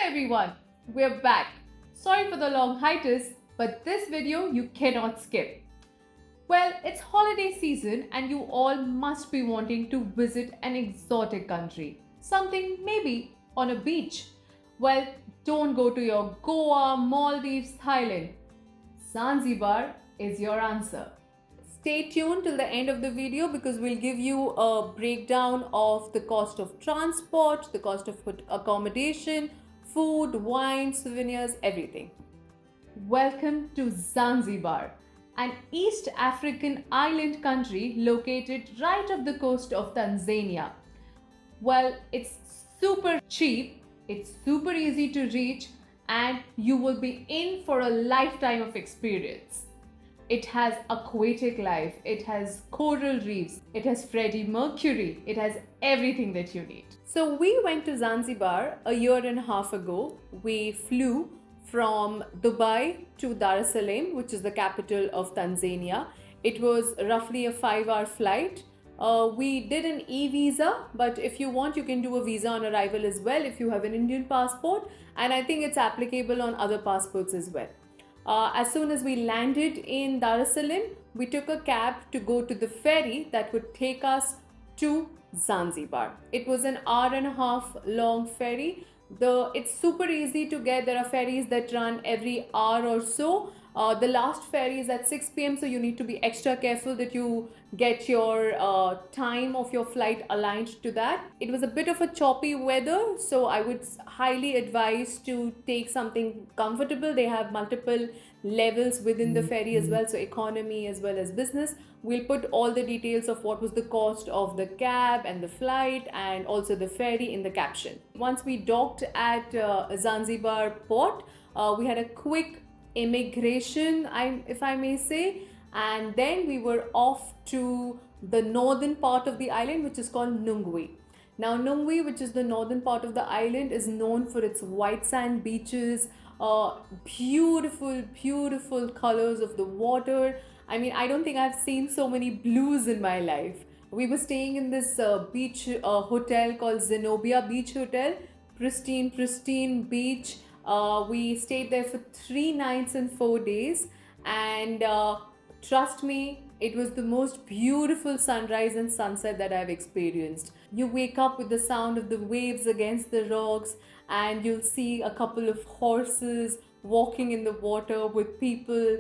everyone, we're back. Sorry for the long hiatus, but this video you cannot skip. Well, it's holiday season and you all must be wanting to visit an exotic country. Something maybe on a beach. Well, don't go to your Goa, Maldives, Thailand. Zanzibar is your answer. Stay tuned till the end of the video because we'll give you a breakdown of the cost of transport, the cost of accommodation, food, wine, souvenirs, everything. Welcome to Zanzibar, an East African island country located right off the coast of Tanzania. Well, it's super cheap, it's super easy to reach, and you will be in for a lifetime of experience. It has aquatic life, it has coral reefs, it has Freddie Mercury, it has everything that you need. So we went to Zanzibar a year and a half ago. We flew from Dubai to Dar es Salaam, which is the capital of Tanzania. It was roughly a 5-hour flight. We did an e-visa, but if you want, you can do a visa on arrival as well if you have an Indian passport, and I think it's applicable on other passports as well. As soon as we landed in Dar es Salaam, we took a cab to go to the ferry that would take us to Zanzibar. It was an hour and a half long ferry. It's super easy to get. There are ferries that run every hour or so. The last ferry is at 6 p.m. so you need to be extra careful that you get your time of your flight aligned to that. It was a bit of a choppy weather, so I would highly advise to take something comfortable. They have multiple levels within the ferry as well, so economy as well as business. We'll put all the details of what was the cost of the cab and the flight and also the ferry in the caption. Once we docked at Zanzibar port, we had a quick immigration, if I may say, and then we were off to the northern part of the island, which is called Nungwi. Now Nungwi, which is the northern part of the island, is known for its white sand beaches, beautiful colors of the water. I mean, I don't think I've seen so many blues in my life. We were staying in this beach hotel called Zenobia Beach Hotel. Pristine beach. We stayed there for 3 nights and 4 days, and trust me, it was the most beautiful sunrise and sunset that I've experienced. You wake up with the sound of the waves against the rocks, and you'll see a couple of horses walking in the water with people,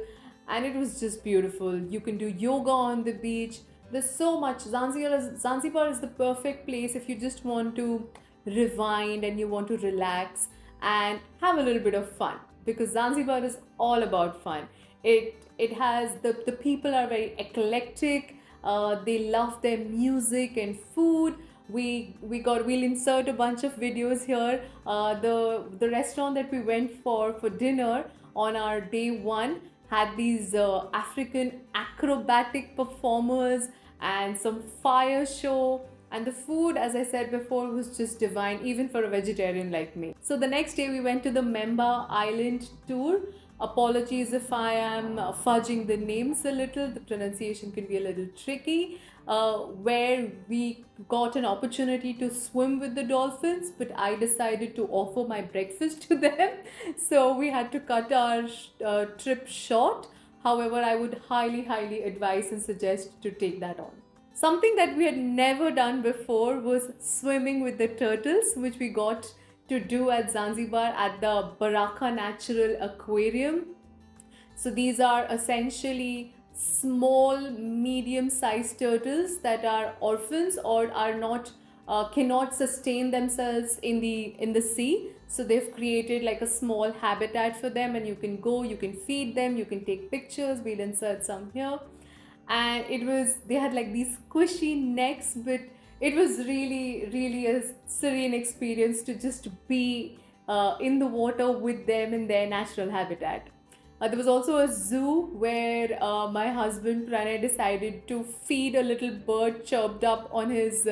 and it was just beautiful. You can do yoga on the beach. There's so much. Zanzibar is the perfect place if you just want to rewind and you want to relax and have a little bit of fun, because Zanzibar is all about fun. It has the people are very eclectic. They love their music and food. We'll insert a bunch of videos here. The restaurant that we went for dinner on our day one had these African acrobatic performers and some fire show. And the food, as I said before, was just divine, even for a vegetarian like me. So the next day we went to the Memba Island tour. Apologies if I am fudging the names a little. The pronunciation can be a little tricky. Where we got an opportunity to swim with the dolphins, but I decided to offer my breakfast to them. So we had to cut our trip short. However, I would highly advise and suggest to take that on. Something that we had never done before was swimming with the turtles, which we got to do at Zanzibar at the Baraka Natural Aquarium. So these are essentially small, medium-sized turtles that are orphans or are not cannot sustain themselves in the sea. So they've created like a small habitat for them, and you can go, you can feed them, you can take pictures. We'll insert some here. And they had like these squishy necks, but it was really a serene experience to just be in the water with them in their natural habitat. There was also a zoo where my husband Pranay decided to feed a little bird chirped up on his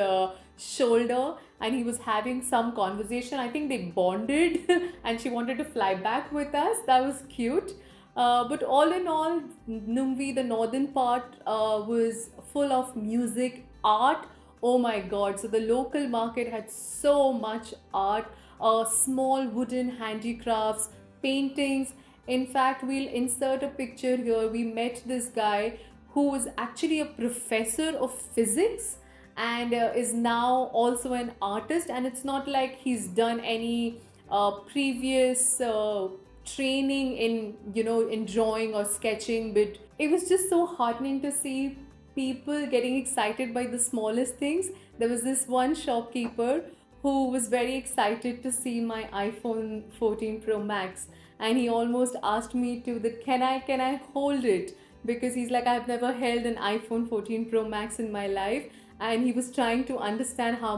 shoulder, and he was having some conversation. I think they bonded and she wanted to fly back with us. That was cute. But all in all, Nungwi, the northern part, was full of music, art. Oh my god, so the local market had so much art. small wooden handicrafts, paintings. In fact, we'll insert a picture here. We met this guy who was actually a professor of physics and is now also an artist. And it's not like he's done any previous training in, in drawing or sketching, but it was just so heartening to see people getting excited by the smallest things. There was this one shopkeeper who was very excited to see my iPhone 14 Pro Max, and he almost asked me to the can I hold it, because he's like, I've never held an iPhone 14 Pro Max in my life, and he was trying to understand how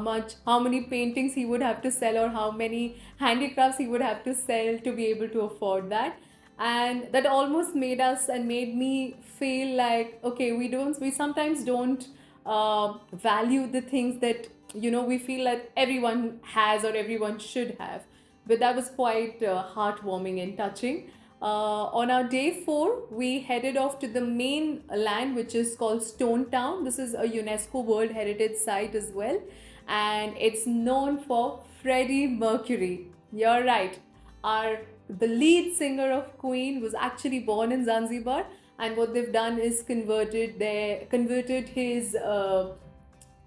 many paintings he would have to sell, or how many handicrafts he would have to sell to be able to afford that. And that almost made me feel like, okay, we sometimes don't value the things that we feel that everyone has or everyone should have. But that was quite heartwarming and touching. On our day 4, we headed off to the main land, which is called Stone Town. This is a UNESCO World Heritage Site as well, and it's known for Freddie Mercury. You're right. The lead singer of Queen was actually born in Zanzibar, and what they've done is converted his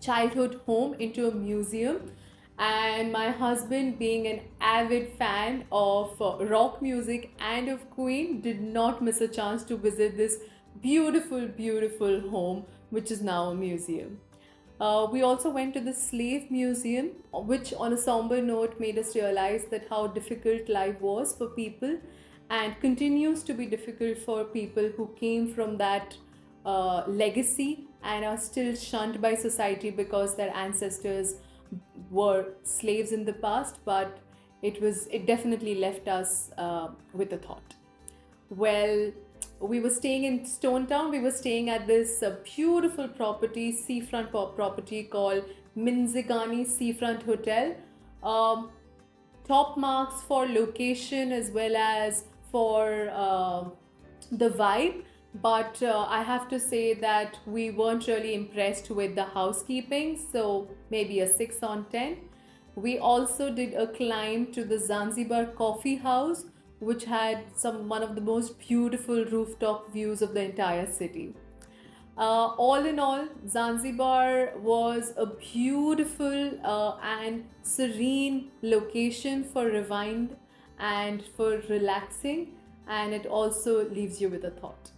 childhood home into a museum. And my husband, being an avid fan of rock music and of Queen, did not miss a chance to visit this beautiful, beautiful home, which is now a museum. We also went to the Slave Museum, which on a somber note made us realize that how difficult life was for people, and continues to be difficult for people who came from that legacy and are still shunned by society because their ancestors were slaves in the past. But it definitely left us with a thought. Well, we were staying in Stone Town. We were staying at this beautiful property, seafront property called Minzigani Seafront Hotel. Top marks for location as well as for the vibe. But I have to say that we weren't really impressed with the housekeeping, so maybe a 6 on 10. We also did a climb to the Zanzibar Coffee House, which had one of the most beautiful rooftop views of the entire city. All in all, Zanzibar was a beautiful and serene location for rewind and for relaxing, and it also leaves you with a thought.